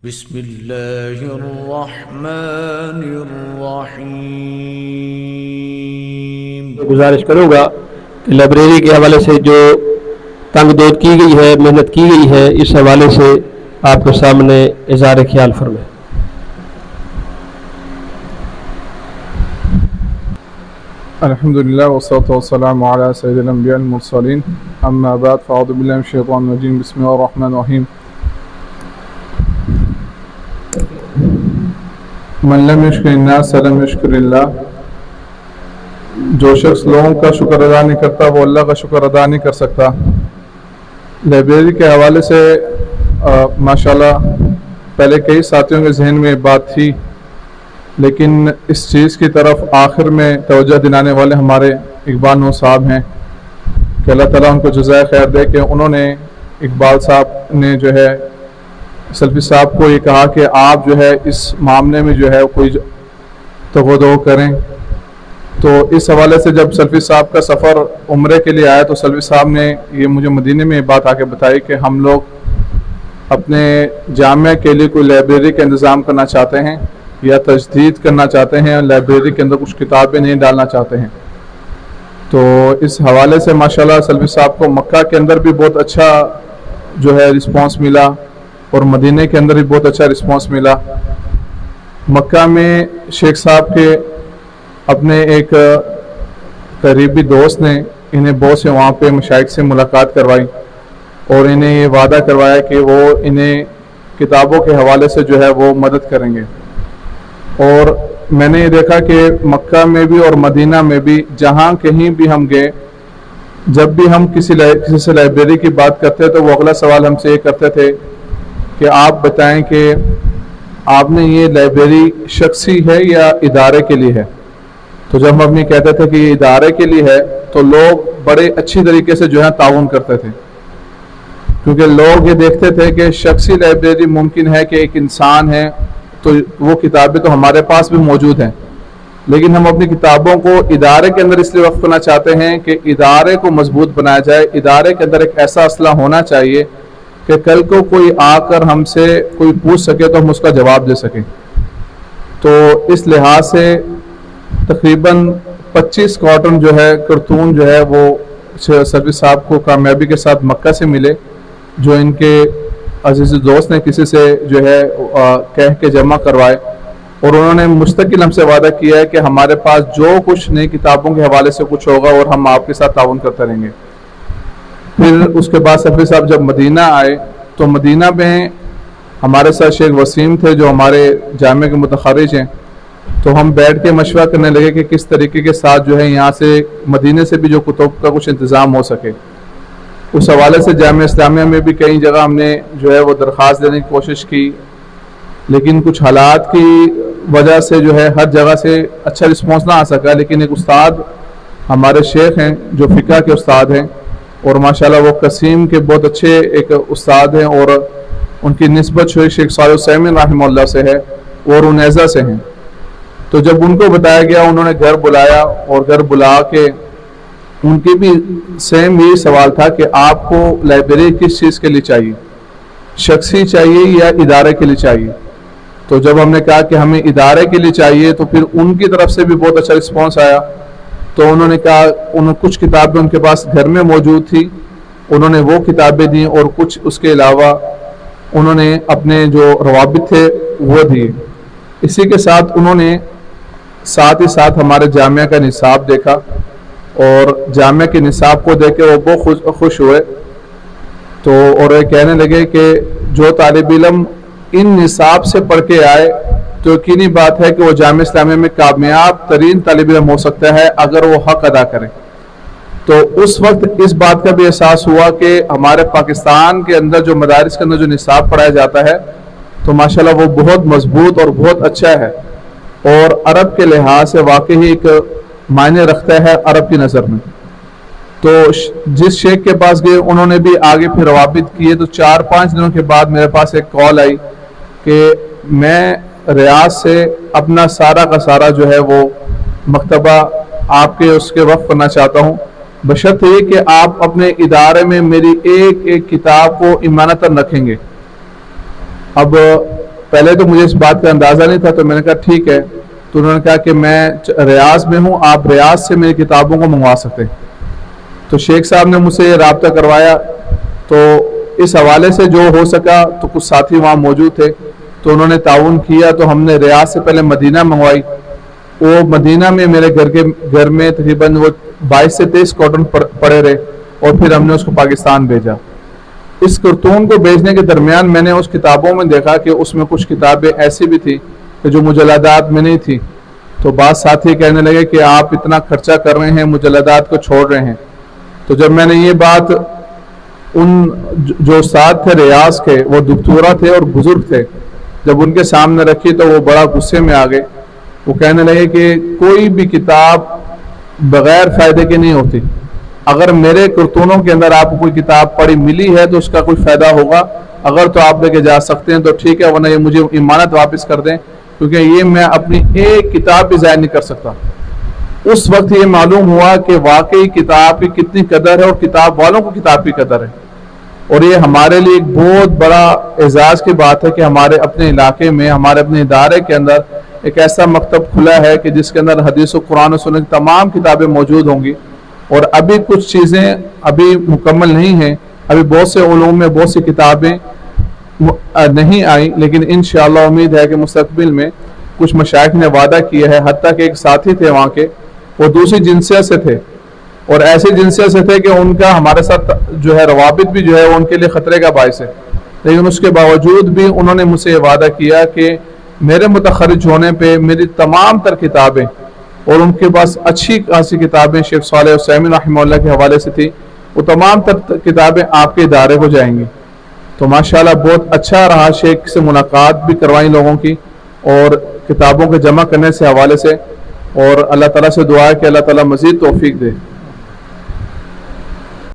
بسم اللہ الرحمن الرحیم۔ گزارش کروں گا کہ لائبریری کے حوالے سے جو تنگ دود کی گئی ہے، محنت کی گئی ہے، اس حوالے سے آپ کے سامنے اظہار خیال فرمائیں۔ الحمدللہ والصلاۃ والسلام علی سید الانبیاء المرسلین، اما بعد فاعوذ باللہ من الشیطان الرجیم، بسم اللہ الرحمن الرحیم۔ من لم یشکر الناس لم یشکر اللہ، جو شخص لوگوں کا شکر ادا نہیں کرتا وہ اللہ کا شکر ادا نہیں کر سکتا۔ لائبریری کے حوالے سے ماشاءاللہ پہلے کئی ساتھیوں کے ذہن میں بات تھی، لیکن اس چیز کی طرف آخر میں توجہ دلانے والے ہمارے اقبال نور صاحب ہیں کہ اللہ تعالیٰ ان کو جزائے خیر دے کہ انہوں نے اقبال صاحب نے جو ہے سلفی صاحب کو یہ کہا کہ آپ جو ہے اس معاملے میں جو ہے کوئی تغدو کریں۔ تو اس حوالے سے جب سلفی صاحب کا سفر عمرے کے لیے آیا تو سلفی صاحب نے یہ مجھے مدینے میں بات آ کے بتائی کہ ہم لوگ اپنے جامعہ کے لیے کوئی لائبریری کا انتظام کرنا چاہتے ہیں یا تجدید کرنا چاہتے ہیں، لائبریری کے اندر کچھ کتابیں نہیں ڈالنا چاہتے ہیں۔ تو اس حوالے سے ماشاءاللہ سلفی صاحب کو مکہ کے اندر بھی بہت اچھا جو ہے رسپانس ملا اور مدینے کے اندر بھی بہت اچھا رسپانس ملا۔ مکہ میں شیخ صاحب کے اپنے ایک قریبی دوست نے انہیں بہت سے وہاں پہ مشائخ سے ملاقات کروائی اور انہیں یہ وعدہ کروایا کہ وہ انہیں کتابوں کے حوالے سے جو ہے وہ مدد کریں گے۔ اور میں نے یہ دیکھا کہ مکہ میں بھی اور مدینہ میں بھی جہاں کہیں بھی ہم گئے، جب بھی ہم کسی سے لائبریری کی بات کرتے تو وہ اگلا سوال ہم سے یہ کرتے تھے کہ آپ بتائیں کہ آپ نے یہ لائبریری شخصی ہے یا ادارے کے لیے ہے؟ تو جب ہم اپنی کہتے تھے کہ یہ ادارے کے لیے ہے تو لوگ بڑے اچھی طریقے سے جو ہے تعاون کرتے تھے، کیونکہ لوگ یہ دیکھتے تھے کہ شخصی لائبریری ممکن ہے کہ ایک انسان ہے تو وہ کتابیں تو ہمارے پاس بھی موجود ہیں، لیکن ہم اپنی کتابوں کو ادارے کے اندر اس لیے وقف کرنا چاہتے ہیں کہ ادارے کو مضبوط بنایا جائے۔ ادارے کے اندر ایک ایسا اسلحہ ہونا چاہیے کہ کل کو کوئی آ کر ہم سے کوئی پوچھ سکے تو ہم اس کا جواب دے سکیں۔ تو اس لحاظ سے تقریباً 25 کارٹن جو ہے کرتون جو ہے وہ سلفی صاحب کو کامیابی کے ساتھ مکہ سے ملے، جو ان کے عزیز دوست نے کسی سے جو ہے کہہ کے جمع کروائے، اور انہوں نے مستقل ہم سے وعدہ کیا ہے کہ ہمارے پاس جو کچھ نئی کتابوں کے حوالے سے کچھ ہوگا اور ہم آپ کے ساتھ تعاون کرتے رہیں گے۔ پھر اس کے بعد سلفی صاحب جب مدینہ آئے تو مدینہ میں ہمارے ساتھ شیخ وسیم تھے جو ہمارے جامعہ کے متخرج ہیں، تو ہم بیٹھ کے مشورہ کرنے لگے کہ کس طریقے کے ساتھ جو ہے یہاں سے مدینے سے بھی جو کتب کا کچھ انتظام ہو سکے۔ اس حوالے سے جامعہ اسلامیہ میں بھی کئی جگہ ہم نے جو ہے وہ درخواست دینے کی کوشش کی، لیکن کچھ حالات کی وجہ سے جو ہے ہر جگہ سے اچھا رسپانس نہ آ سکا۔ لیکن ایک استاد ہمارے شیخ ہیں جو فقہ کے استاد ہیں، اور ماشاءاللہ وہ قسیم کے بہت اچھے ایک استاد ہیں، اور ان کی نسبت شیخ صالح السیمین رحمہ اللہ سے ہے اور انیزہ سے ہیں۔ تو جب ان کو بتایا گیا انہوں نے گھر بلایا، اور گھر بلا کے ان کی بھی سیم یہی سوال تھا کہ آپ کو لائبریری کس چیز کے لیے چاہیے، شخصی چاہیے یا ادارے کے لیے چاہیے؟ تو جب ہم نے کہا کہ ہمیں ادارے کے لیے چاہیے تو پھر ان کی طرف سے بھی بہت اچھا رسپانس آیا۔ تو انہوں نے کہا کچھ کتابیں ان کے پاس گھر میں موجود تھی، انہوں نے وہ کتابیں دیں، اور کچھ اس کے علاوہ انہوں نے اپنے جو روابط تھے وہ دیے۔ اسی کے ساتھ انہوں نے ساتھ ہی ساتھ ہمارے جامعہ کا نصاب دیکھا، اور جامعہ کے نصاب کو دیکھ کے وہ بہت خوش ہوئے، تو اور یہ کہنے لگے کہ جو طالب علم ان نصاب سے پڑھ کے آئے تو یقینی بات ہے کہ وہ جامعہ اسلامیہ میں کامیاب ترین طالب علم ہو سکتا ہے اگر وہ حق ادا کرے۔ تو اس وقت اس بات کا بھی احساس ہوا کہ ہمارے پاکستان کے اندر جو مدارس کے اندر جو نصاب پڑھایا جاتا ہے تو ماشاءاللہ وہ بہت مضبوط اور بہت اچھا ہے، اور عرب کے لحاظ سے واقعی ایک معنی رکھتا ہے عرب کی نظر میں۔ تو جس شیخ کے پاس گئے انہوں نے بھی آگے پھر روابط کیے، تو 4-5 دنوں کے بعد میرے پاس ایک کال آئی کہ میں ریاض سے اپنا سارا کا سارا جو ہے وہ مکتبہ آپ کے اس کے وقف کرنا چاہتا ہوں، بشرط یہ کہ آپ اپنے ادارے میں میری ایک ایک کتاب کو امانتاً رکھیں گے۔ اب پہلے تو مجھے اس بات کا اندازہ نہیں تھا، تو میں نے کہا ٹھیک ہے. تو انہوں نے کہا کہ میں ریاض میں ہوں، آپ ریاض سے میری کتابوں کو منگوا سکتے ہیں. تو شیخ صاحب نے مجھ سے یہ رابطہ کروایا. تو اس حوالے سے جو ہو سکا، تو کچھ ساتھی وہاں موجود تھے تو انہوں نے تعاون کیا. تو ہم نے ریاض سے پہلے مدینہ منگوائی. وہ مدینہ میں میرے گھر میں تقریباً وہ 22 سے 23 کارٹن پڑے رہے، اور پھر ہم نے اس کو پاکستان بھیجا. اس کرتون کو بھیجنے کے درمیان میں نے اس کتابوں میں دیکھا کہ اس میں کچھ کتابیں ایسی بھی تھی کہ جو مجلدات میں نہیں تھی. تو بعض ساتھی کہنے لگے کہ آپ اتنا خرچہ کر رہے ہیں، مجلدات کو چھوڑ رہے ہیں. تو جب میں نے یہ بات ان جو استاد تھے ریاض کے، وہ دکتورہ تھے اور بزرگ تھے، جب ان کے سامنے رکھی تو وہ بڑا غصے میں آ گئے. وہ کہنے لگے کہ کوئی بھی کتاب بغیر فائدے کے نہیں ہوتی. اگر میرے کرتونوں کے اندر آپ کو کوئی کتاب پڑھی ملی ہے تو اس کا کوئی فائدہ ہوگا، اگر تو آپ لے کے جا سکتے ہیں تو ٹھیک ہے، ورنہ یہ مجھے امانت واپس کر دیں، کیونکہ یہ میں اپنی ایک کتاب بھی ضائع نہیں کر سکتا. اس وقت یہ معلوم ہوا کہ واقعی کتاب کی کتنی قدر ہے اور کتاب والوں کو کتاب کی قدر ہے. اور یہ ہمارے لیے ایک بہت بڑا اعزاز کی بات ہے کہ ہمارے اپنے علاقے میں، ہمارے اپنے ادارے کے اندر ایک ایسا مکتب کھلا ہے کہ جس کے اندر حدیث و قرآن و سنت تمام کتابیں موجود ہوں گی. اور ابھی کچھ چیزیں ابھی مکمل نہیں ہیں، ابھی بہت سے علوم میں بہت سی کتابیں نہیں آئیں، لیکن انشاءاللہ امید ہے کہ مستقبل میں کچھ مشائخ نے وعدہ کیا ہے. حتیٰ کہ ایک ساتھی تھے وہاں کے، وہ دوسری جنسیت سے تھے، اور ایسی جنسیت سے تھے کہ ان کا ہمارے ساتھ جو ہے روابط بھی جو ہے ان کے لیے خطرے کا باعث ہے. لیکن اس کے باوجود بھی انہوں نے مجھ سے یہ وعدہ کیا کہ میرے متخرج ہونے پہ میری تمام تر کتابیں، اور ان کے پاس اچھی خاصی کتابیں شیخ صالح عثیمین رحمہ اللہ کے حوالے سے تھی، وہ تمام تر کتابیں آپ کے ادارے کو جائیں گی. تو ماشاءاللہ بہت اچھا رہا. شیخ سے ملاقات بھی کروائیں لوگوں کی، اور کتابوں کے جمع کرنے سے حوالے سے. اور اللہ تعالیٰ سے دعا ہے کہ اللہ تعالیٰ مزید توفیق دے.